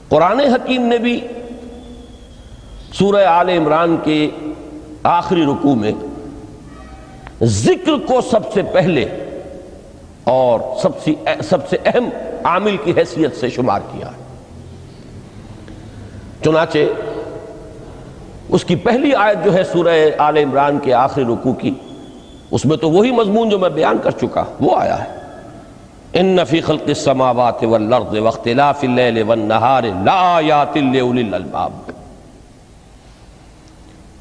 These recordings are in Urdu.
قرآن حکیم نے بھی سورہ آل عمران کے آخری رکوع میں ذکر کو سب سے پہلے اور سب سے اہم عامل کی حیثیت سے شمار کیا ہے۔ چنانچہ اس کی پہلی آیت جو ہے سورہ آل عمران کے آخری رکوع کی، اس میں تو وہی مضمون جو میں بیان کر چکا وہ آیا ہے، ان فی خلق السماوات والارض واختلاف اللیل والنہار لآیات لأولی الالباب،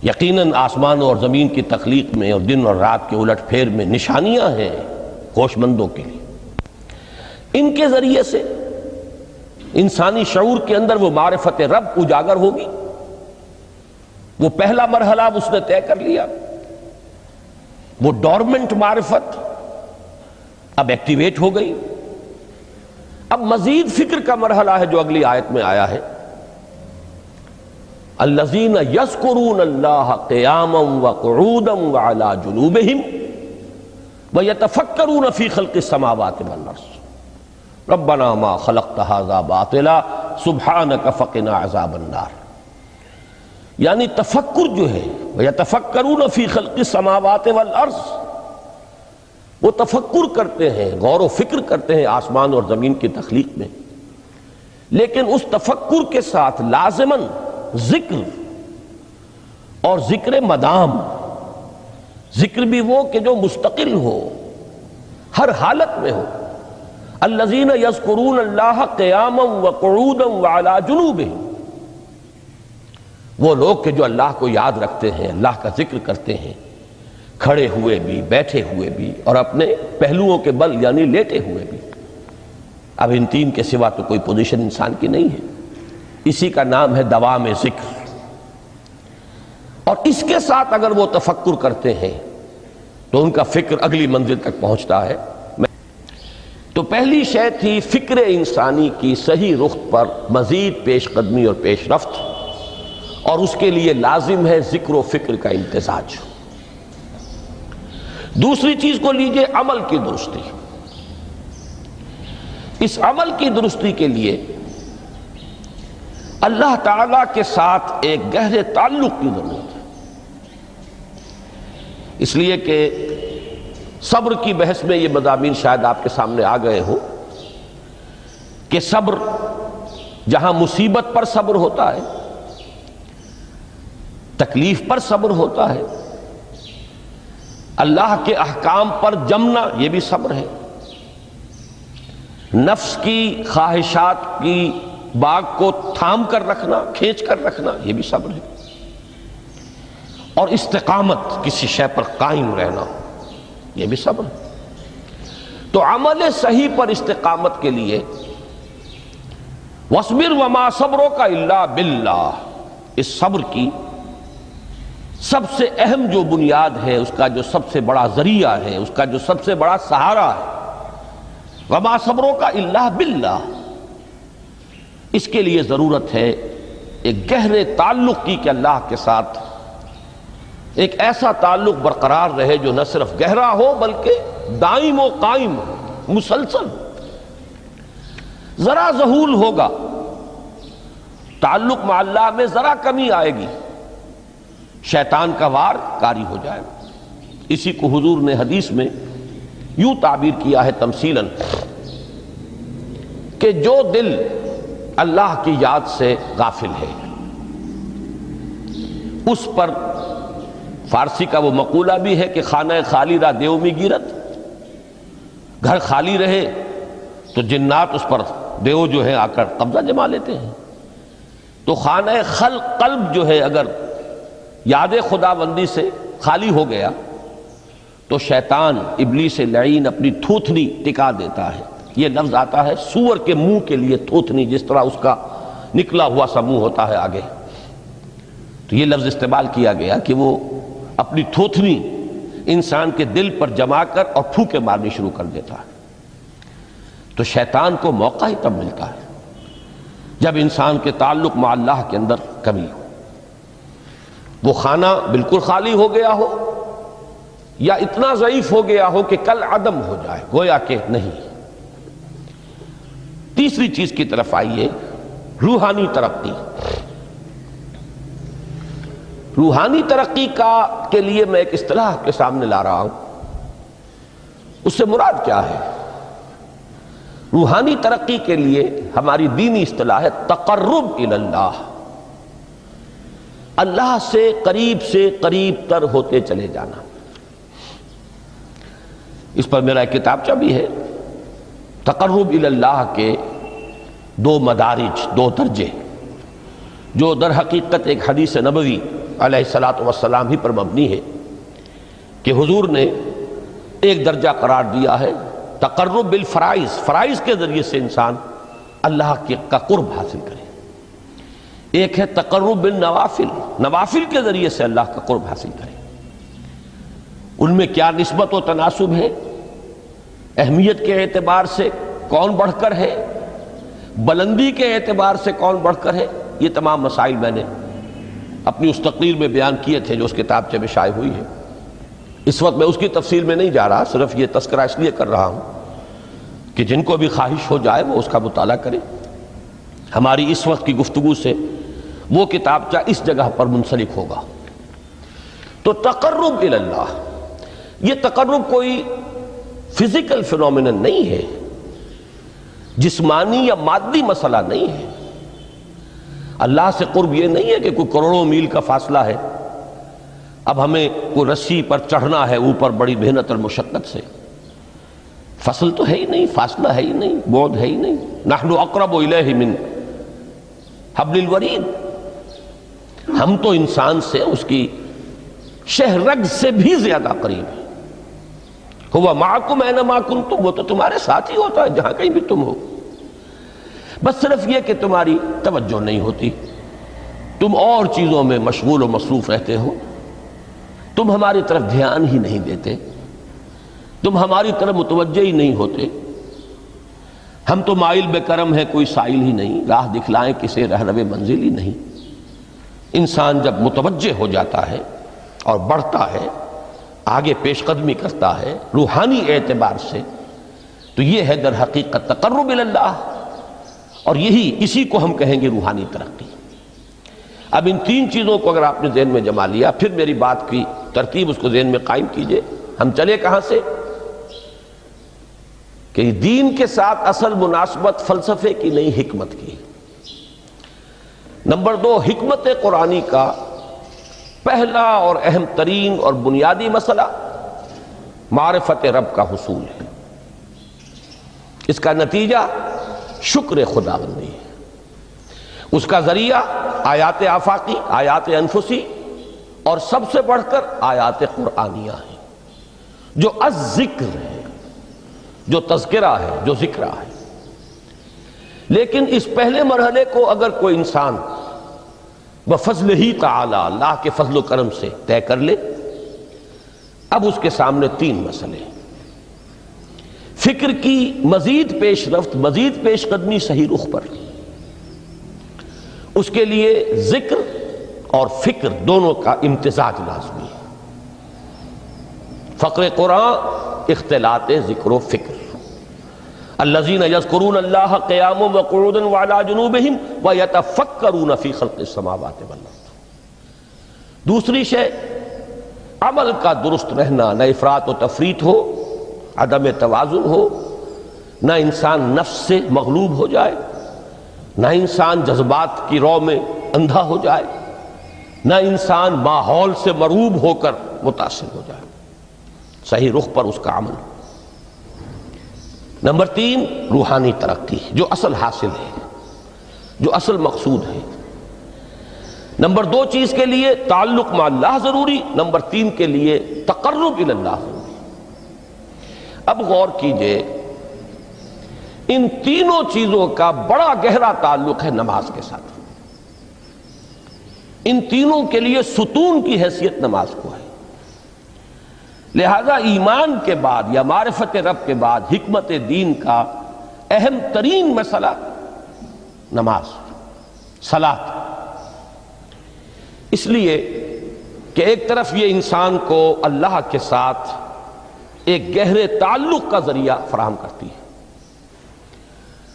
یقیناً آسمانوں اور زمین کی تخلیق میں اور دن اور رات کے الٹ پھیر میں نشانیاں ہیں ہوش مندوں کے لیے۔ ان کے ذریعے سے انسانی شعور کے اندر وہ معرفت رب اجاگر ہوگی، وہ پہلا مرحلہ اب اس نے طے کر لیا، وہ ڈورمنٹ معرفت اب ایکٹیویٹ ہو گئی۔ اب مزید فکر کا مرحلہ ہے جو اگلی آیت میں آیا ہے، الذین یذکرون اللہ قیاما وقعودا وعلی جنوبہم ویتفکرون فی خلق السماوات والارض ربنا ما خلقت ھذا باطلا سبحانک فقنا عذاب النار۔ یعنی تفکر جو ہے ویتفکرون فی خلق السماوات والارض، وہ تفکر کرتے ہیں، غور و فکر کرتے ہیں آسمان اور زمین کی تخلیق میں، لیکن اس تفکر کے ساتھ لازماً ذکر، اور ذکر مدام، ذکر بھی وہ کہ جو مستقل ہو، ہر حالت میں ہو۔ الذین یذکرون اللہ قیاما وقعودا وعلی جنوبہم، وہ لوگ کہ جو اللہ کو یاد رکھتے ہیں، اللہ کا ذکر کرتے ہیں، کھڑے ہوئے بھی، بیٹھے ہوئے بھی، اور اپنے پہلوؤں کے بل یعنی لیٹے ہوئے بھی۔ اب ان تین کے سوا تو کوئی پوزیشن انسان کی نہیں ہے، اسی کا نام ہے دوام ذکر۔ اور اس کے ساتھ اگر وہ تفکر کرتے ہیں تو ان کا فکر اگلی منزل تک پہنچتا ہے۔ تو پہلی شے تھی فکر انسانی کی صحیح رخ پر مزید پیش قدمی اور پیش رفت، اور اس کے لیے لازم ہے ذکر و فکر کا امتزاج۔ دوسری چیز کو لیجئے عمل کی درستی۔ اس عمل کی درستی کے لیے اللہ تعالیٰ کے ساتھ ایک گہرے تعلق کی ضرورت ہے، اس لیے کہ صبر کی بحث میں یہ مضامین شاید آپ کے سامنے آ گئے ہوں کہ صبر، جہاں مصیبت پر صبر ہوتا ہے، تکلیف پر صبر ہوتا ہے، اللہ کے احکام پر جمنا یہ بھی صبر ہے، نفس کی خواہشات کی باغ کو تھام کر رکھنا، کھینچ کر رکھنا یہ بھی صبر ہے، اور استقامت، کسی شے پر قائم رہنا یہ بھی صبر ہے۔ تو عمل صحیح پر استقامت کے لیے وَاصْبِرْ وَمَا صَبْرُكَ إِلَّا بِاللَّهِ، اس صبر کی سب سے اہم جو بنیاد ہے، اس کا جو سب سے بڑا ذریعہ ہے، اس کا جو سب سے بڑا سہارا ہے، وَمَا صَبْرُكَ إِلَّا بِاللَّهِ، اس کے لیے ضرورت ہے ایک گہرے تعلق کی کہ اللہ کے ساتھ ایک ایسا تعلق برقرار رہے جو نہ صرف گہرا ہو بلکہ دائم و قائم، مسلسل۔ ذرا ذہول ہوگا تعلق مع اللہ میں، ذرا کمی آئے گی، شیطان کا وار کاری ہو جائے گا۔ اسی کو حضور نے حدیث میں یوں تعبیر کیا ہے تمثیلاً کہ جو دل اللہ کی یاد سے غافل ہے، اس پر فارسی کا وہ مقولہ بھی ہے کہ خانہ خالی را دیو می گیرت، گھر خالی رہے تو جنات اس پر دیو جو ہے آ کر قبضہ جما لیتے ہیں۔ تو خانہ قلب جو ہے اگر یاد خدا بندی سے خالی ہو گیا تو شیطان ابلیس لعین اپنی تھوتنی ٹکا دیتا ہے۔ یہ لفظ آتا ہے سور کے منہ کے لیے تھوتنی، جس طرح اس کا نکلا ہوا سا منہ ہوتا ہے آگے، تو یہ لفظ استعمال کیا گیا کہ وہ اپنی تھوتنی انسان کے دل پر جما کر اور پھوکے مارنی شروع کر دیتا ہے۔ تو شیطان کو موقع ہی تب ملتا ہے جب انسان کے تعلق مع اللہ کے اندر کمی ہو، وہ خانہ بالکل خالی ہو گیا ہو یا اتنا ضعیف ہو گیا ہو کہ کل عدم ہو جائے، گویا کہ نہیں۔ تیسری چیز کی طرف آئیے روحانی ترقی، روحانی ترقی کے لیے میں ایک اصطلاح کے سامنے لا رہا ہوں، اس سے مراد کیا ہے؟ روحانی ترقی کے لیے ہماری دینی اصطلاح ہے تقرب الی اللہ، اللہ سے قریب تر ہوتے چلے جانا۔ اس پر میرا ایک کتابچہ بھی ہے، تقرب الی اللہ کے 2 مدارج، 2 درجے، جو در حقیقت ایک حدیث نبوی علیہ الصلوۃ والسلام ہی پر مبنی ہے کہ حضور نے ایک درجہ قرار دیا ہے تقرب بالفرائض، فرائض کے ذریعے سے انسان اللہ کا قرب حاصل کرے۔ ایک ہے تقرب بالنوافل، نوافل کے ذریعے سے اللہ کا قرب حاصل کرے۔ ان میں کیا نسبت و تناسب ہے، اہمیت کے اعتبار سے کون بڑھ کر ہے، بلندی کے اعتبار سے کون بڑھ کر ہے، یہ تمام مسائل میں نے اپنی اس تقریر میں بیان کیے تھے جو اس کتابچے میں شائع ہوئی ہے۔ اس وقت میں اس کی تفصیل میں نہیں جا رہا، صرف یہ تذکرہ اس لیے کر رہا ہوں کہ جن کو بھی خواہش ہو جائے وہ اس کا مطالعہ کرے۔ ہماری اس وقت کی گفتگو سے وہ کتابچہ اس جگہ پر منسلک ہوگا۔ تو تقرب الی اللہ، یہ تقرب کوئی فزیکل فینومینن نہیں ہے، جسمانی یا مادی مسئلہ نہیں ہے۔ اللہ سے قرب یہ نہیں ہے کہ کوئی کروڑوں میل کا فاصلہ ہے، اب ہمیں کوئی رسی پر چڑھنا ہے اوپر بڑی محنت اور مشقت سے۔ فصل تو ہے ہی نہیں، فاصلہ ہے ہی نہیں، بعد ہے ہی نہیں۔ نحن اقرب الیہ من حبل الورید، ہم تو انسان سے اس کی شہرگ سے بھی زیادہ قریب ہیں۔ ہوا معکم اینما کنتم، وہ تو تمہارے ساتھ ہی ہوتا ہے جہاں کہیں بھی تم ہو، بس صرف یہ کہ تمہاری توجہ نہیں ہوتی، تم اور چیزوں میں مشغول و مصروف رہتے ہو، تم ہماری طرف دھیان ہی نہیں دیتے، تم ہماری طرف متوجہ ہی نہیں ہوتے۔ ہم تو مائل بے کرم ہے، کوئی سائل ہی نہیں، راہ دکھلائیں کسے رہنو منزل ہی نہیں۔ انسان جب متوجہ ہو جاتا ہے اور بڑھتا ہے، آگے پیش قدمی کرتا ہے روحانی اعتبار سے، تو یہ ہے در حقیقت تقرب الی اللہ، اور اسی کو ہم کہیں گے روحانی ترقی۔ اب ان 3 چیزوں کو اگر آپ نے ذہن میں جما لیا، پھر میری بات کی ترتیب اس کو ذہن میں قائم کیجئے۔ ہم چلے کہاں سے؟ کہ دین کے ساتھ اصل مناسبت فلسفے کی نہیں، حکمت کی۔ نمبر 2، حکمت قرآنی کا پہلا اور اہم ترین اور بنیادی مسئلہ معرفت رب کا حصول ہے۔ اس کا نتیجہ شکر خداوندی ہے، اس کا ذریعہ آیات آفاقی، آیات انفسی، اور سب سے بڑھ کر آیات قرآنیہ ہیں، جو الذکر ہے، جو تذکرہ ہے، جو ذکرہ ہے۔ لیکن اس پہلے مرحلے کو اگر کوئی انسان بفضل ہی تعالی، اللہ کے فضل و کرم سے طے کر لے، اب اس کے سامنے 3 مسئلے ہیں۔ فکر کی مزید پیش رفت، مزید پیش قدمی صحیح رخ پر، اس کے لیے ذکر اور فکر دونوں کا امتزاج لازمی ہے۔ فقر قرآن اختلاط ذکر و فکر۔ الذین یذکرون اللہ قیاما وقعودا وعلی جنوبہم ویتفکرون فی خلق السماوات والارض۔ دوسری شے عمل کا درست رہنا، نہ افراط و تفریط ہو، عدم توازن ہو، نہ انسان نفس سے مغلوب ہو جائے، نہ انسان جذبات کی رو میں اندھا ہو جائے، نہ انسان ماحول سے مرعوب ہو کر متاثر ہو جائے، صحیح رخ پر اس کا عمل۔ نمبر 3، روحانی ترقی، جو اصل حاصل ہے، جو اصل مقصود ہے۔ نمبر 2 چیز کے لیے تعلق مع اللہ ضروری، نمبر 3 کے لیے تقرب الی اللہ ضروری۔ اب غور کیجئے، ان تینوں چیزوں کا بڑا گہرا تعلق ہے نماز کے ساتھ۔ ان تینوں کے لیے ستون کی حیثیت نماز کو ہے۔ لہذا ایمان کے بعد یا معرفت رب کے بعد حکمت دین کا اہم ترین مسئلہ نماز، صلاۃ۔ اس لیے کہ ایک طرف یہ انسان کو اللہ کے ساتھ ایک گہرے تعلق کا ذریعہ فراہم کرتی ہے،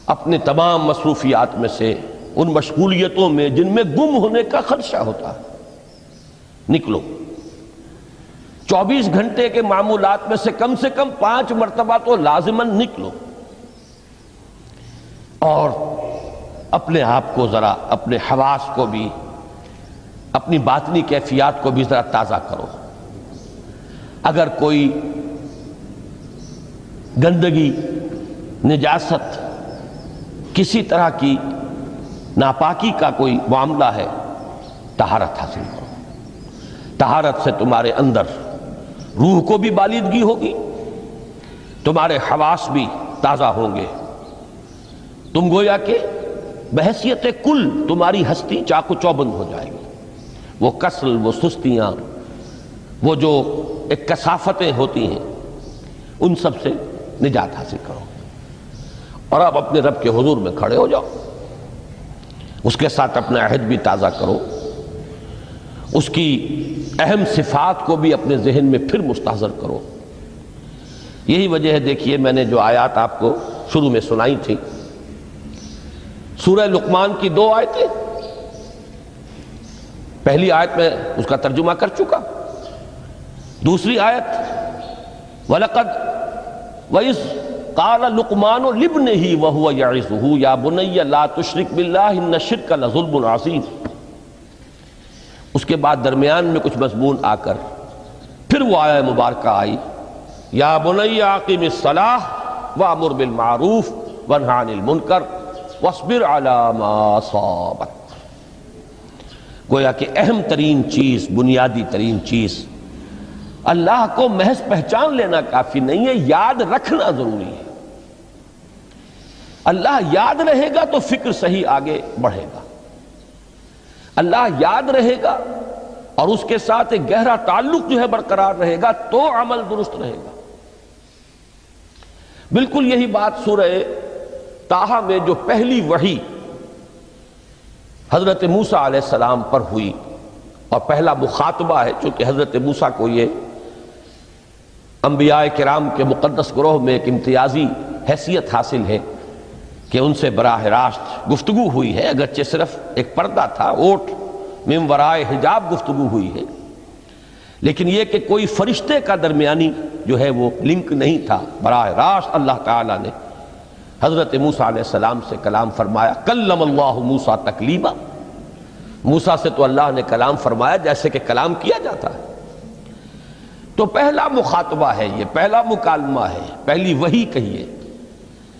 اپنے تمام مصروفیات میں سے ان مشغولیتوں میں جن میں گم ہونے کا خدشہ ہوتا ہے، نکلو۔ 24 گھنٹے کے معمولات میں سے کم 5 مرتبہ تو لازماً نکلو، اور اپنے آپ کو ذرا، اپنے حواس کو بھی، اپنی باطنی کیفیات کو بھی ذرا تازہ کرو۔ اگر کوئی گندگی، نجاست، کسی طرح کی ناپاکی کا کوئی معاملہ ہے، طہارت حاصل کرو۔ طہارت سے تمہارے اندر روح کو بھی بالیدگی ہوگی، تمہارے حواس بھی تازہ ہوں گے، تم گویا کہ بحیثیت کل تمہاری ہستی چاق و چوبند ہو جائے گی۔ وہ کسل، وہ سستیاں، وہ جو ایک کثافتیں ہوتی ہیں، ان سب سے نجات حاصل کرو، اور اب اپنے رب کے حضور میں کھڑے ہو جاؤ، اس کے ساتھ اپنا عہد بھی تازہ کرو، اس کی اہم صفات کو بھی اپنے ذہن میں پھر مستحضر کرو۔ یہی وجہ ہے، دیکھیے میں نے جو آیات آپ کو شروع میں سنائی تھی، سورہ لقمان کی 2 آیتیں، پہلی آیت میں اس کا ترجمہ کر چکا، دوسری آیت وَلَقَدْ وَإِذْ قَالَ لُقْمَانُ لِابْنِهِ وَهُوَ يَعِظُهُ يَا بُنَيَّ لَا تُشْرِكْ بِاللَّهِ إِنَّ الشِّرْكَ لَظُلْمٌ عَظِيمٌ۔ اس کے بعد درمیان میں کچھ مضمون آ کر پھر وہ آیہ مبارکہ آئی، یا بنی اقم الصلاۃ وامر بالمعروف وانہ عن المنکر واصبر علی ما اصابک۔ گویا کہ اہم ترین چیز، بنیادی ترین چیز، اللہ کو محض پہچان لینا کافی نہیں ہے، یاد رکھنا ضروری ہے۔ اللہ یاد رہے گا تو فکر صحیح آگے بڑھے گا، اللہ یاد رہے گا اور اس کے ساتھ ایک گہرا تعلق جو ہے برقرار رہے گا تو عمل درست رہے گا۔ بالکل یہی بات سورہ طٰہٰ میں جو پہلی وحی حضرت موسیٰ علیہ السلام پر ہوئی، اور پہلا مخاطبہ ہے، چونکہ حضرت موسیٰ کو یہ انبیاء کرام کے مقدس گروہ میں ایک امتیازی حیثیت حاصل ہے کہ ان سے براہ راست گفتگو ہوئی ہے، اگرچہ صرف ایک پردہ تھا، اوٹ من ورائے حجاب گفتگو ہوئی ہے، لیکن یہ کہ کوئی فرشتے کا درمیانی جو ہے وہ لنک نہیں تھا، براہ راست اللہ تعالیٰ نے حضرت موسیٰ علیہ السلام سے کلام فرمایا۔ کلم اللہ موسیٰ تکلیما، موسیٰ سے تو اللہ نے کلام فرمایا جیسے کہ کلام کیا جاتا ہے۔ تو پہلا مخاطبہ ہے، یہ پہلا مکالمہ ہے، پہلی وحی کہیے،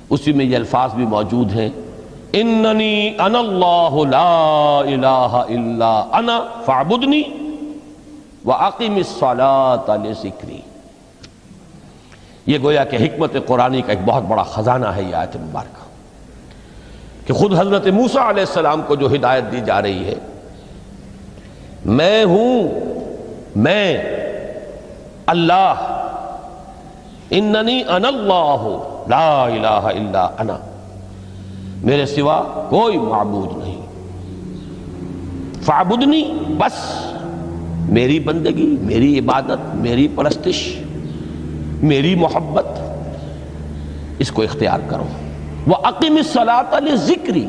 اسی میں یہ الفاظ بھی موجود ہیں، اننی انا اللہ لا الہ الا انا فاعبدنی واقم الصلاۃ لذکری۔ یہ گویا کہ حکمت قرآنی کا ایک بہت بڑا خزانہ ہے یہ آیت مبارکہ، کہ خود حضرت موسیٰ علیہ السلام کو جو ہدایت دی جا رہی ہے، میں ہوں، میں اللہ، اننی انا اللہ لا الہ الا انا، میرے سوا کوئی معبود نہیں، فاعبدنی، بس میری بندگی، میری عبادت، میری پرستش، میری محبت، اس کو اختیار کرو۔ وَأَقِمِ الصَّلَاةَ لِذِكْرِي،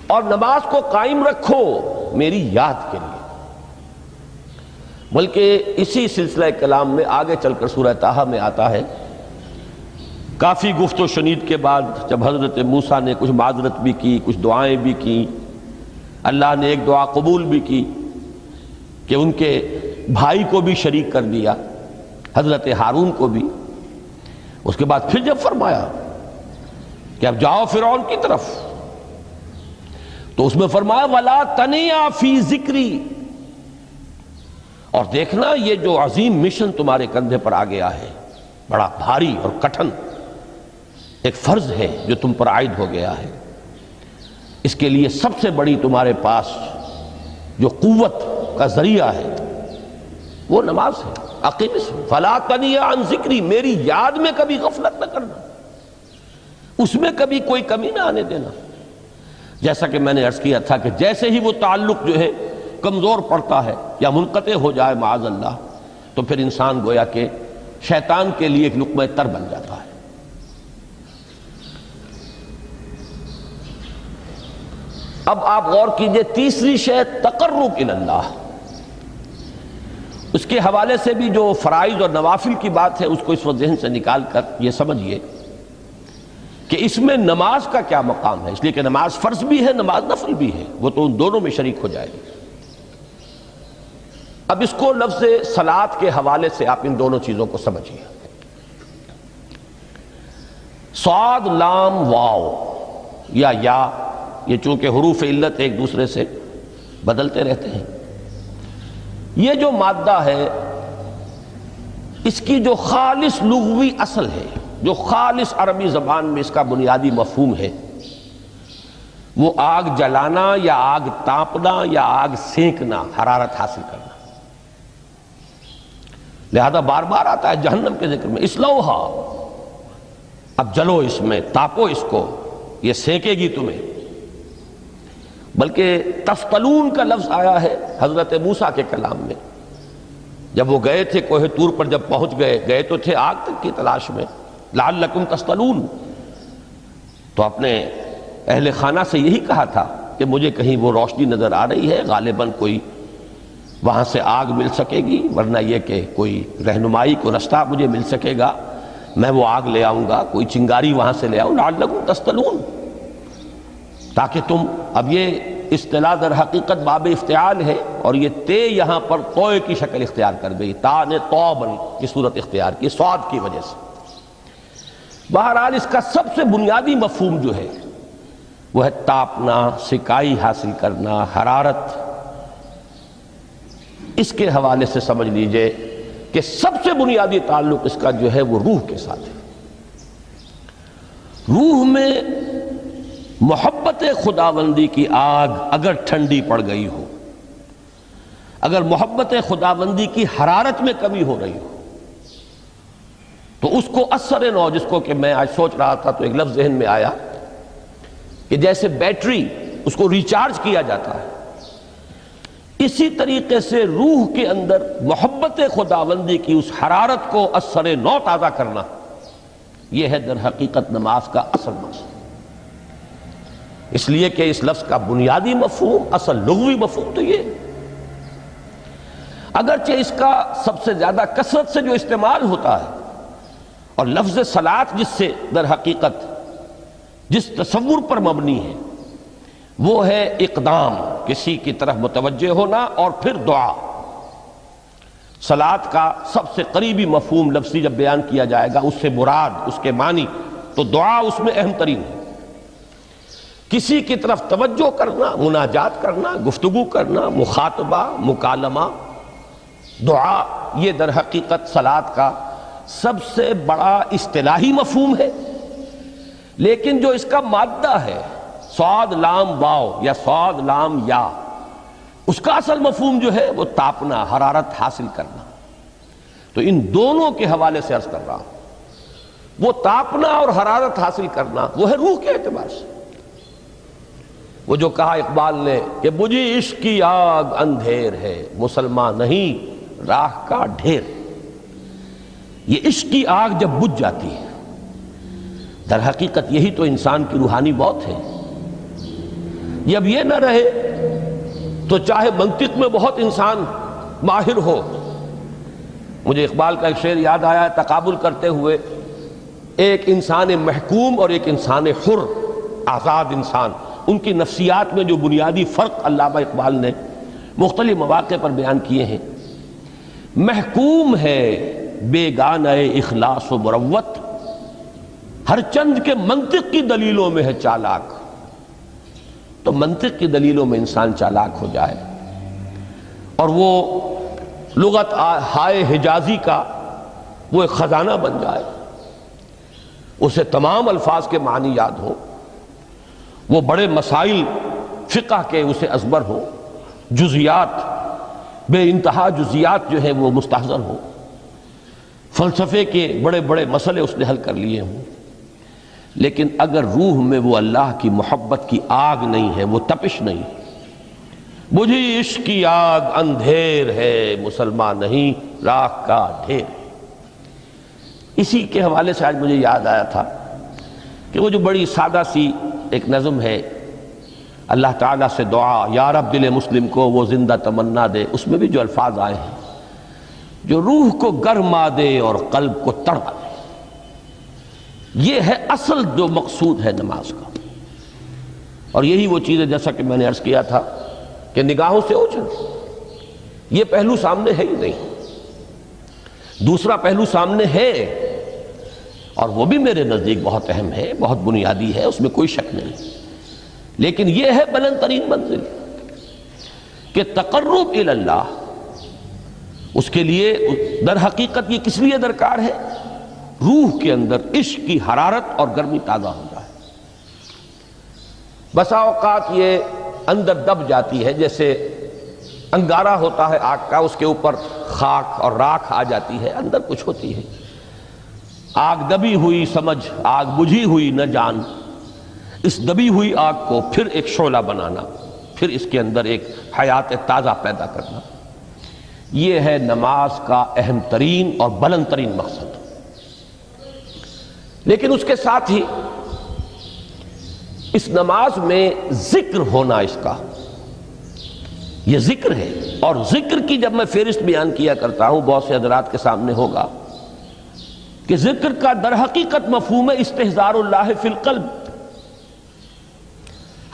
اور نماز کو قائم رکھو میری یاد کے لیے۔ بلکہ اسی سلسلہ کلام میں آگے چل کر سورہ طٰہٰ میں آتا ہے، کافی گفت و شنید کے بعد جب حضرت موسیٰ نے کچھ معذرت بھی کی، کچھ دعائیں بھی کی، اللہ نے ایک دعا قبول بھی کی کہ ان کے بھائی کو بھی شریک کر دیا، حضرت ہارون کو بھی۔ اس کے بعد پھر جب فرمایا کہ اب جاؤ فرعون کی طرف، تو اس میں فرمایا وَلَا تَنِيَا فِي ذِكْرِي، اور دیکھنا یہ جو عظیم مشن تمہارے کندھے پر آ گیا ہے، بڑا بھاری اور کٹھن ایک فرض ہے جو تم پر عائد ہو گیا ہے، اس کے لیے سب سے بڑی تمہارے پاس جو قوت کا ذریعہ ہے وہ نماز ہے۔ اقیم فلا تنیا عن ذکری، میری یاد میں کبھی غفلت نہ کرنا، اس میں کبھی کوئی کمی نہ آنے دینا۔ جیسا کہ میں نے عرض کیا تھا کہ جیسے ہی وہ تعلق جو ہے کمزور پڑتا ہے یا منقطع ہو جائے معاذ اللہ، تو پھر انسان گویا کہ شیطان کے لیے ایک لقمہ تر بن جاتا ہے۔ اب آپ غور کیجئے، تیسری شے تقرب الی اللہ، اس کے حوالے سے بھی جو فرائض اور نوافل کی بات ہے اس کو اس وقت ذہن سے نکال کر یہ سمجھیے کہ اس میں نماز کا کیا مقام ہے، اس لیے کہ نماز فرض بھی ہے، نماز نفل بھی ہے، وہ تو ان دونوں میں شریک ہو جائے گی۔ اب اس کو لفظ صلاۃ کے حوالے سے آپ ان دونوں چیزوں کو سمجھیے۔ صاد لام واو یا یہ چونکہ حروف علت ایک دوسرے سے بدلتے رہتے ہیں، یہ جو مادہ ہے اس کی جو خالص لغوی اصل ہے، جو خالص عربی زبان میں اس کا بنیادی مفہوم ہے، وہ آگ جلانا یا آگ تاپنا یا آگ سینکنا، حرارت حاصل کرنا۔ لہذا بار بار آتا ہے جہنم کے ذکر میں، اسلوہا، اب جلو اس میں، تاپو اس کو، یہ سینکے گی تمہیں۔ بلکہ تفتلون کا لفظ آیا ہے حضرت موسیٰ کے کلام میں، جب وہ گئے تھے کوہ طور پر، جب پہنچ گئے تو تھے آگ تک کی تلاش میں، لعلکم تفتلون، تو اپنے اہل خانہ سے یہی کہا تھا کہ مجھے کہیں وہ روشنی نظر آ رہی ہے، غالباً کوئی وہاں سے آگ مل سکے گی، ورنہ یہ کہ کوئی رہنمائی کو رستہ مجھے مل سکے گا، میں وہ آگ لے آؤں گا، کوئی چنگاری وہاں سے لے آؤں، لعلکم تفتلون، تاکہ تم، اب یہ اصطلاح در حقیقت باب افتعال ہے، اور یہ تے یہاں پر توئے کی شکل اختیار کر گئی، تا نے توبن کی صورت اختیار کی صاد کی وجہ سے۔ بہرحال اس کا سب سے بنیادی مفہوم جو ہے وہ ہے تاپنا، سکائی حاصل کرنا، حرارت۔ اس کے حوالے سے سمجھ لیجئے کہ سب سے بنیادی تعلق اس کا جو ہے وہ روح کے ساتھ ہے۔ روح میں محبت خداوندی کی آگ اگر ٹھنڈی پڑ گئی ہو، اگر محبت خداوندی کی حرارت میں کمی ہو رہی ہو، تو اس کو اثر نو، جس کو کہ میں آج سوچ رہا تھا تو ایک لفظ ذہن میں آیا کہ جیسے بیٹری اس کو ریچارج کیا جاتا ہے، اسی طریقے سے روح کے اندر محبت خداوندی کی اس حرارت کو اثر نو تازہ کرنا، یہ ہے در حقیقت نماز کا اصل مقصد۔ اس لیے کہ اس لفظ کا بنیادی مفہوم، اصل لغوی مفہوم تو یہ، اگرچہ اس کا سب سے زیادہ کثرت سے جو استعمال ہوتا ہے، اور لفظ صلاۃ جس سے در حقیقت جس تصور پر مبنی ہے وہ ہے اقدام، کسی کی طرف متوجہ ہونا اور پھر دعا۔ صلاۃ کا سب سے قریبی مفہوم لفظی جب بیان کیا جائے گا، اس سے مراد، اس کے معنی، تو دعا اس میں اہم ترین ہے۔ کسی کی طرف توجہ کرنا، مناجات کرنا، گفتگو کرنا، مخاطبہ، مکالمہ، دعا، یہ در حقیقت صلاۃ کا سب سے بڑا اصطلاحی مفہوم ہے۔ لیکن جو اس کا مادہ ہے، صاد لام واو یا صاد لام یا، اس کا اصل مفہوم جو ہے وہ تاپنا، حرارت حاصل کرنا۔ تو ان دونوں کے حوالے سے عرض کر رہا ہوں، وہ تاپنا اور حرارت حاصل کرنا وہ ہے روح کے اعتبار سے۔ وہ جو کہا اقبال نے کہ بجھی عشق کی آگ اندھیر ہے، مسلمان نہیں راہ کا ڈھیر۔ یہ عشق کی آگ جب بجھ جاتی ہے، در حقیقت یہی تو انسان کی روحانی موت ہے۔ جب یہ نہ رہے تو چاہے منطق میں بہت انسان ماہر ہو، مجھے اقبال کا ایک شعر یاد آیا ہے تقابل کرتے ہوئے، ایک انسان محکوم اور ایک انسان حر، آزاد انسان، ان کی نفسیات میں جو بنیادی فرق علامہ اقبال نے مختلف مواقع پر بیان کیے ہیں۔ محکوم ہے بیگانہ اخلاص و مروت، ہر چند کے منطق کی دلیلوں میں ہے چالاک۔ تو منطق کی دلیلوں میں انسان چالاک ہو جائے اور وہ لغت ہائے حجازی کا وہ ایک خزانہ بن جائے، اسے تمام الفاظ کے معنی یاد ہوں، وہ بڑے مسائل فقہ کے اسے ازبر ہوں، جزیات، بے انتہا جزیات جو ہیں وہ مستحضر ہوں، فلسفے کے بڑے بڑے مسئلے اس نے حل کر لیے ہوں، لیکن اگر روح میں وہ اللہ کی محبت کی آگ نہیں ہے، وہ تپش نہیں، بجھی عشق کی آگ اندھیر ہے، مسلمان نہیں راہ کا ڈھیر۔ اسی کے حوالے سے آج مجھے یاد آیا تھا کہ وہ جو بڑی سادہ سی ایک نظم ہے، اللہ تعالیٰ سے دعا، یا رب دل مسلم کو وہ زندہ تمنا دے، اس میں بھی جو الفاظ آئے ہیں جو روح کو گرما دے اور قلب کو تڑپا دے، یہ ہے اصل جو مقصود ہے نماز کا۔ اور یہی وہ چیز ہے جیسا کہ میں نے عرض کیا تھا کہ نگاہوں سے اوجھل، یہ پہلو سامنے ہے ہی نہیں، دوسرا پہلو سامنے ہے اور وہ بھی میرے نزدیک بہت اہم ہے، بہت بنیادی ہے، اس میں کوئی شک نہیں، لیکن یہ ہے بلند ترین منزل کہ تقرب الی اللہ، اس کے لیے در حقیقت یہ کس لیے درکار ہے؟ روح کے اندر عشق کی حرارت اور گرمی تازہ ہو جائے۔ بسا اوقات یہ اندر دب جاتی ہے، جیسے انگارہ ہوتا ہے آگ کا، اس کے اوپر خاک اور راکھ آ جاتی ہے، اندر کچھ ہوتی ہے، آگ دبی ہوئی سمجھ، آگ بجھی ہوئی نہ جان، اس دبی ہوئی آگ کو پھر ایک شعلہ بنانا، پھر اس کے اندر ایک حیات تازہ پیدا کرنا، یہ ہے نماز کا اہم ترین اور بلند ترین مقصد۔ لیکن اس کے ساتھ ہی اس نماز میں ذکر ہونا، اس کا یہ ذکر ہے، اور ذکر کی جب میں فہرست بیان کیا کرتا ہوں بہت سے حضرات کے سامنے ہوگا کہ ذکر کا در حقیقت مفہوم ہے استحضار اللہ فی القلب۔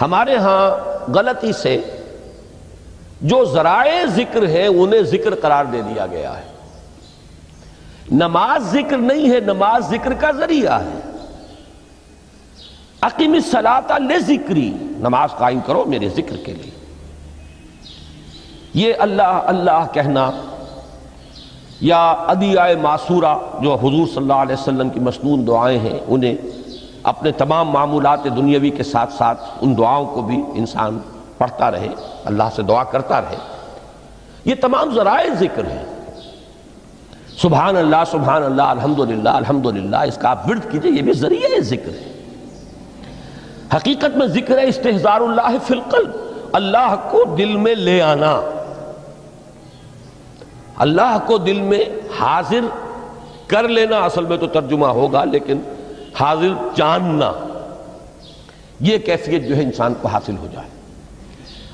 ہمارے ہاں غلطی سے جو ذرائع ذکر ہیں انہیں ذکر قرار دے دیا گیا ہے۔ نماز ذکر نہیں ہے، نماز ذکر کا ذریعہ ہے۔ اقیم الصلاۃ لذکری، نماز قائم کرو میرے ذکر کے لیے۔ یہ اللہ اللہ کہنا یا ادعیہ معصورہ جو حضور صلی اللہ علیہ وسلم کی مسنون دعائیں ہیں، انہیں اپنے تمام معمولات دنیاوی کے ساتھ ساتھ ان دعاؤں کو بھی انسان پڑھتا رہے، اللہ سے دعا کرتا رہے، یہ تمام ذرائع ذکر ہیں۔ سبحان اللہ سبحان اللہ الحمدللہ الحمدللہ، اس کا آپ ورد کیجئے، یہ بھی ذریعہ ذکر ہے۔ حقیقت میں ذکر ہے استحضار اللہ فی القلب، اللہ کو دل میں لے آنا، اللہ کو دل میں حاضر کر لینا، اصل میں تو ترجمہ ہوگا، لیکن حاضر جاننا، یہ کیفیت جو ہے انسان کو حاصل ہو جائے۔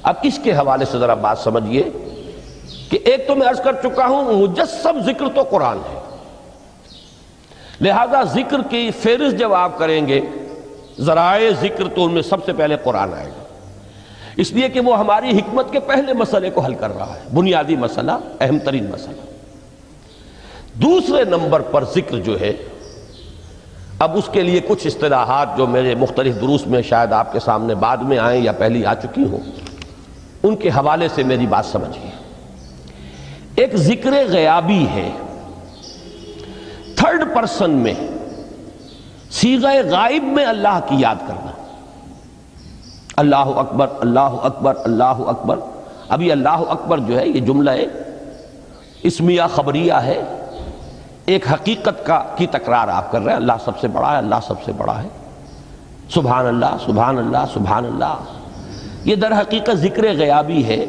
اب اس کے حوالے سے ذرا بات سمجھیے کہ ایک تو میں عرض کر چکا ہوں مجسم ذکر تو قرآن ہے، لہذا ذکر کی فہرست جب آپ کریں گے ذرائع ذکر تو ان میں سب سے پہلے قرآن آئے گا، اس لیے کہ وہ ہماری حکمت کے پہلے مسئلے کو حل کر رہا ہے، بنیادی مسئلہ، اہم ترین مسئلہ۔ دوسرے نمبر پر ذکر جو ہے، اب اس کے لیے کچھ اصطلاحات جو میرے مختلف دروس میں شاید آپ کے سامنے بعد میں آئیں یا پہلی آ چکی ہوں، ان کے حوالے سے میری بات سمجھیے۔ ایک ذکر غیابی ہے، تھرڈ پرسن میں، صیغہ غائب میں اللہ کی یاد کرنا، اللہ اکبر اللہ اکبر اللہ اکبر۔ ابھی اللہ اکبر جو ہے یہ جملہ اسمیہ خبریہ ہے، ایک حقیقت کی تکرار آپ کر رہے ہیں، اللہ سب سے بڑا ہے، اللہ سب سے بڑا ہے، سبحان اللہ سبحان اللہ سبحان اللہ۔ یہ در حقیقت ذکر غیابی ہے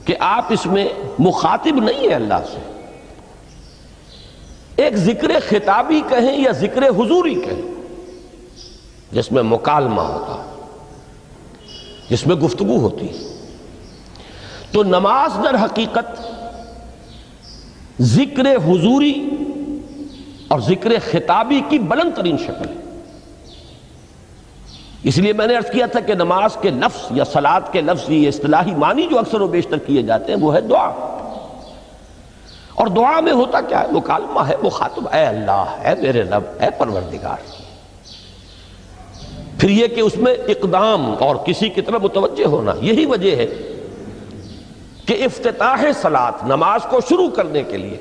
کہ آپ اس میں مخاطب نہیں ہیں اللہ سے، ایک ذکر خطابی کہیں یا ذکر حضوری کہیں، جس میں مکالمہ ہوتا ہے، جس میں گفتگو ہوتی ہے۔ تو نماز در حقیقت ذکر حضوری اور ذکر خطابی کی بلند ترین شکل ہے۔ اس لیے میں نے عرض کیا تھا کہ نماز کے لفظ یا صلاۃ کے لفظ، یہ اصطلاحی معنی جو اکثر و بیشتر کیے جاتے ہیں وہ ہے دعا، اور دعا میں ہوتا کیا ہے؟ مکالمہ ہے، مخاطب، اے اللہ، اے میرے رب، اے پروردگار۔ پھر یہ کہ اس میں اقدام اور کسی کی طرف متوجہ ہونا، یہی وجہ ہے کہ افتتاح صلاۃ، نماز کو شروع کرنے کے لیے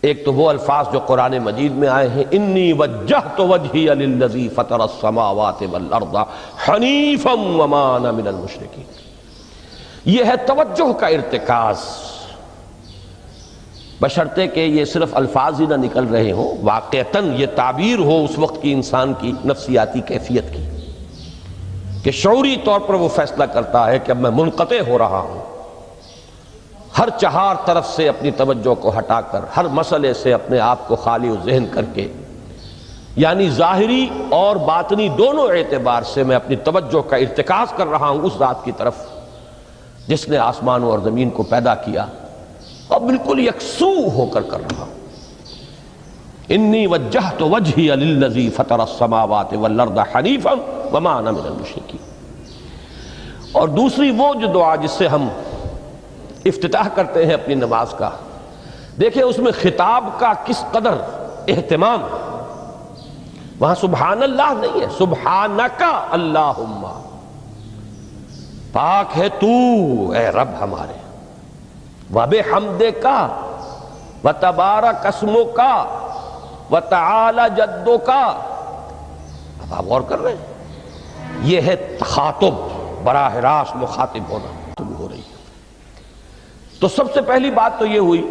ایک تو وہ الفاظ جو قرآن مجید میں آئے ہیں، انی وجہت وجہی للذی فطر السماوات والارض حنیفا وما انا من المشرکین، یہ ہے توجہ کا ارتکاز، بشرطے کہ یہ صرف الفاظ ہی نہ نکل رہے ہوں، واقعتاً یہ تعبیر ہو اس وقت کی انسان کی نفسیاتی کیفیت کی، کہ شعوری طور پر وہ فیصلہ کرتا ہے کہ اب میں منقطع ہو رہا ہوں، ہر چہار طرف سے اپنی توجہ کو ہٹا کر، ہر مسئلے سے اپنے آپ کو خالی و ذہن کر کے یعنی ظاہری اور باطنی دونوں اعتبار سے میں اپنی توجہ کا ارتکاز کر رہا ہوں اس ذات کی طرف جس نے آسمانوں اور زمین کو پیدا کیا، اور بالکل یکسو ہو کر رہا ہوں۔ انی وجہت وجہی للذی فطر السماوات والارض حنیفا وما انا من المشرکین۔ اور دوسری وہ جو دعا جس سے ہم افتتاح کرتے ہیں اپنی نماز کا، دیکھیں اس میں خطاب کا کس قدر اہتمام، وہاں سبحان اللہ نہیں ہے، سبحانک اللہم، پاک ہے تو اے رب ہمارے، وبحمدک وتبارک اسمک وتعالی جدک۔ اب آپ غور کر رہے ہیں، یہ ہے تخاطب، براہ راست مخاطب ہونا ہو رہی ہے۔ تو سب سے پہلی بات تو یہ ہوئی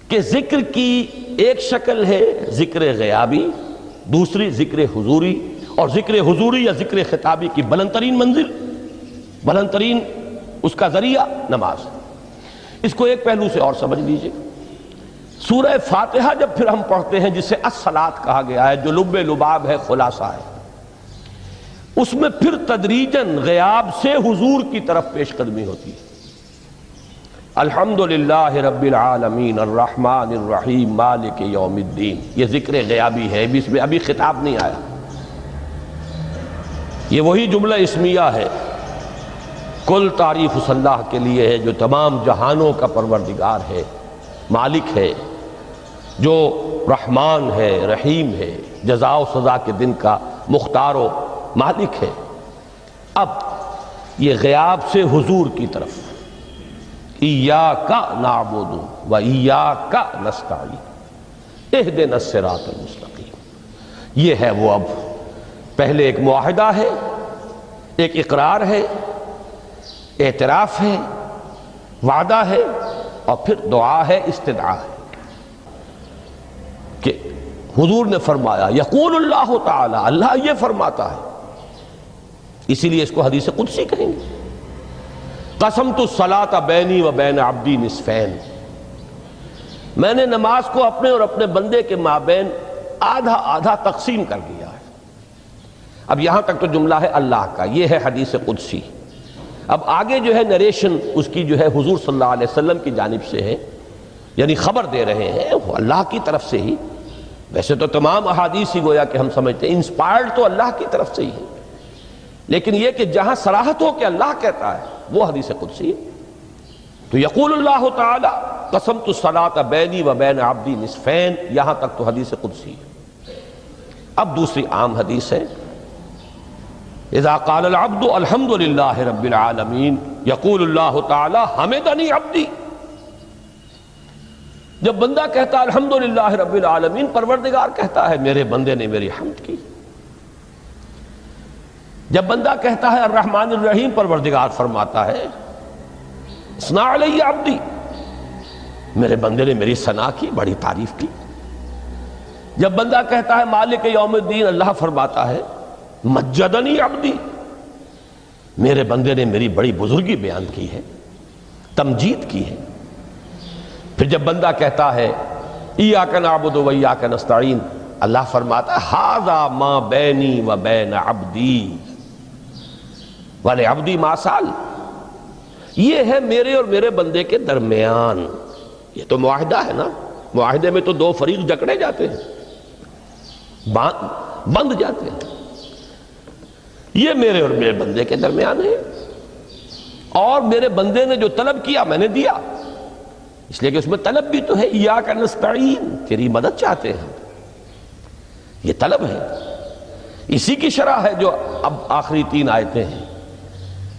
کہ ذکر کی ایک شکل ہے ذکر غیابی، دوسری ذکر حضوری، اور ذکر حضوری یا ذکر خطابی کی بلند ترین منزل، بلند ترین اس کا ذریعہ نماز۔ اس کو ایک پہلو سے اور سمجھ لیجئے، سورہ فاتحہ جب پھر ہم پڑھتے ہیں جسے الصلاۃ کہا گیا ہے، جو لب لباب ہے، خلاصہ ہے، اس میں پھر تدریجاً غیاب سے حضور کی طرف پیش قدمی ہوتی ہے۔ الحمدللہ رب العالمین الرحمن الرحیم مالک یوم الدین، یہ ذکر غیابی ہے، اس میں ابھی خطاب نہیں آیا، یہ وہی جملہ اسمیہ ہے۔ کل تعریف اس اللہ کے لیے ہے جو تمام جہانوں کا پروردگار ہے، مالک ہے، جو رحمان ہے، رحیم ہے، جزا و سزا کے دن کا مختار و مالک ہے۔ اب یہ غیاب سے حضور کی طرف، ایاک نعبد و ایاک نستعین اہدنا الصراط المستقیم، یہ ہے وہ۔ اب پہلے ایک معاہدہ ہے، ایک اقرار ہے، اعتراف ہے، وعدہ ہے، اور پھر دعا ہے، استدعا ہے کہ حضور نے فرمایا، یقول اللہ تعالی، اللہ یہ فرماتا ہے، اسی لیے اس کو حدیث قدسی کہیں گے۔ قسمت الصلاۃ بینی و بین عبدی نصفین، میں نے نماز کو اپنے اور اپنے بندے کے مابین آدھا آدھا تقسیم کر دیا ہے۔ اب یہاں تک تو جملہ ہے اللہ کا، یہ ہے حدیث قدسی۔ اب آگے جو ہے نریشن اس کی جو ہے حضور صلی اللہ علیہ وسلم کی جانب سے ہے، یعنی خبر دے رہے ہیں وہ اللہ کی طرف سے ہی۔ ویسے تو تمام احادیث ہی گویا کہ ہم سمجھتے ہیں انسپائرڈ تو اللہ کی طرف سے ہی ہے، لیکن یہ کہ جہاں صراحت ہو کہ اللہ کہتا ہے وہ حدیث قدسی ہے۔ تو یقول اللہ تعالی قسمت الصلاۃ بینی و بین عبدی نصفین، یہاں تک تو حدیث قدسی ہے۔ اب دوسری عام حدیث ہے، اذا قال العبد الحمد للہ رب العالمین یقول اللہ تعالی حمدنی عبدی، جب بندہ کہتا ہے الحمدللہ رب العالمین، پروردگار کہتا ہے میرے بندے نے میری حمد کی۔ جب بندہ کہتا ہے الرحمن الرحیم، پروردگار فرماتا ہے اثنا علی عبدی، میرے بندے نے میری ثنا کی، بڑی تعریف کی۔ جب بندہ کہتا ہے مالک یوم الدین، اللہ فرماتا ہے مجدنی عبدی، میرے بندے نے میری بڑی بزرگی بیان کی ہے، تمجید کی ہے۔ پھر جب بندہ کہتا ہے ایاک نعبد و ایاک نستعین، اللہ فرماتا ہے ھذا ما بینی و بین عبدی ولعبدی ما سأل، یہ ہے میرے اور میرے بندے کے درمیان۔ یہ تو معاہدہ ہے نا، معاہدے میں تو دو فریق جکڑے جاتے ہیں، بند جاتے ہیں، یہ میرے اور میرے بندے کے درمیان ہے، اور میرے بندے نے جو طلب کیا میں نے دیا، اس لیے کہ اس میں طلب بھی تو ہے، ایاک نستعین، تیری مدد چاہتے ہیں، یہ طلب ہے۔ اسی کی شرح ہے جو اب آخری 3 آیتیں ہیں،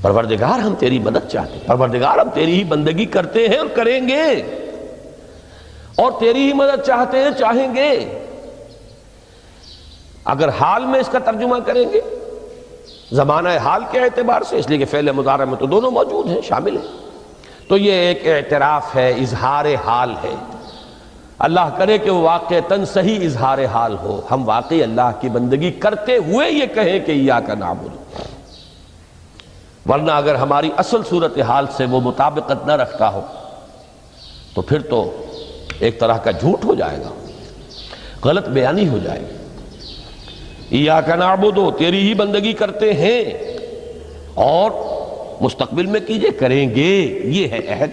پروردگار ہم تیری مدد چاہتے ہیں، پروردگار ہم تیری ہی بندگی کرتے ہیں اور کریں گے، اور تیری ہی مدد چاہتے ہیں، چاہیں گے۔ اگر حال میں اس کا ترجمہ کریں گے زمانہ حال کے اعتبار سے، اس لیے کہ فعل مضارع میں تو دونوں موجود ہیں، شامل ہیں، تو یہ ایک اعتراف ہے، اظہار حال ہے۔ اللہ کرے کہ وہ واقعتاً صحیح اظہار حال ہو، ہم واقعی اللہ کی بندگی کرتے ہوئے یہ کہیں کہ ایاک نعبد، ورنہ اگر ہماری اصل صورتحال سے وہ مطابقت نہ رکھتا ہو تو پھر تو ایک طرح کا جھوٹ ہو جائے گا، غلط بیانی ہو جائے گی۔ ایاک نعبدو تیری ہی بندگی کرتے ہیں، اور مستقبل میں کیجئے کریں گے، یہ ہے عہد،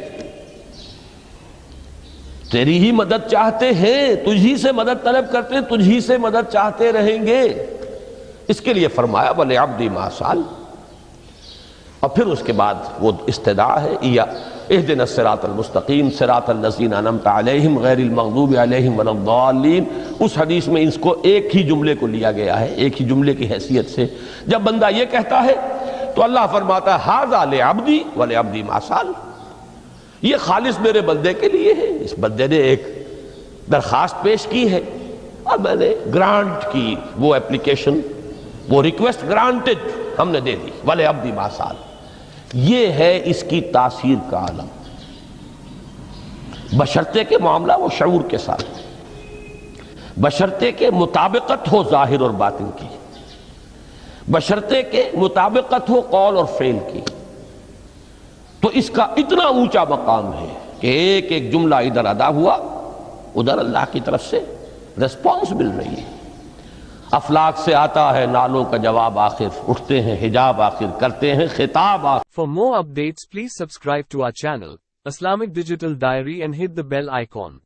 تیری ہی مدد چاہتے ہیں، تجھی سے مدد طلب کرتے ہیں، تجھی سے مدد چاہتے رہیں گے، اس کے لیے فرمایا وَلِعَبْدِ مَا سَأَلَ۔ اور پھر اس کے بعد وہ استدعا ہے اهدنا الصراط المستقیم صراط الذین انعمت علیہم غیر المغضوب علیہم ولا الضالین۔ اس حدیث میں اس کو ایک ہی جملے کو لیا گیا ہے، ایک ہی جملے کی حیثیت سے۔ جب بندہ یہ کہتا ہے تو اللہ فرماتا ہے ھذا لعبدی ولعبدی ما سأل، یہ خالص میرے بندے کے لیے ہے، اس بندے نے ایک درخواست پیش کی ہے اور میں نے گرانٹ کی، وہ اپلیکیشن، وہ ریکویسٹ گرانٹڈ ہم نے دے دی، ولعبدی ما سأل۔ یہ ہے اس کی تاثیر کا عالم، بشرطے کے معاملہ وہ شعور کے ساتھ، بشرطے کے مطابقت ہو ظاہر اور باطن کی، بشرطے کے مطابقت ہو قول اور فعل کی، تو اس کا اتنا اونچا مقام ہے کہ ایک ایک جملہ ادھر ادا ہوا، ادھر اللہ کی طرف سے ریسپانس مل رہی ہے۔ افلاک سے آتا ہے نالوں کا جواب آخر، اٹھتے ہیں حجاب آخر، کرتے ہیں خطاب آخر۔ For more updates, please subscribe to our channel, Islamic Digital Diary, and hit the bell icon.